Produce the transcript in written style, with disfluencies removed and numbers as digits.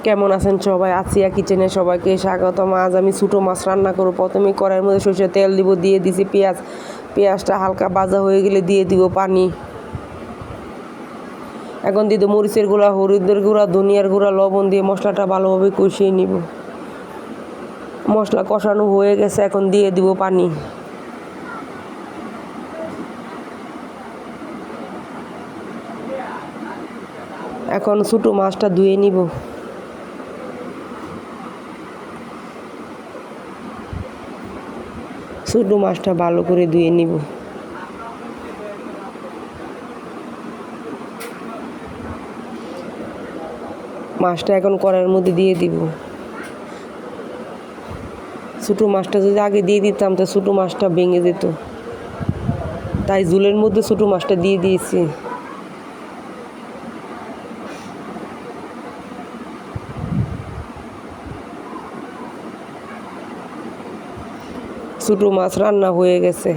কেমন আছেন সবাই? আসিয়া কিচেনে সবাইকে স্বাগতম। আজ আমি ছোটো মাছ রান্না করব। প্রথমে কড়াইয়ের মধ্যে সরষের তেল দিব, দিয়ে দিছি পেঁয়াজ। পেঁয়াজটা হালকা ভাজা হয়ে গেলে দিয়ে দিব পানি। এখন দিয়ে দেবো মরিচের গুঁড়া, হলুদের গুঁড়া, ধনিয়ার গুঁড়া, লবণ দিয়ে মশলাটা ভালোভাবে কষিয়ে নিব। মশলা কষানো হয়ে গেছে, এখন দিয়ে দিব পানি। এখন ছোটো মাছটা ধুয়ে নিব। ছোটো মাছটা ভালো করে ধুয়ে নিব। মাছটা এখন কড়াইয়ের মধ্যে দিয়ে দিব। ছোটো মাছটা যদি আগে দিয়ে দিতাম তো ছোটো মাছটা ভেঙে যেত, তাই ঝোলের মধ্যে ছোটো মাছটা দিয়ে দিয়েছি। ছোটো মাছ রান্না হয়ে গেছে।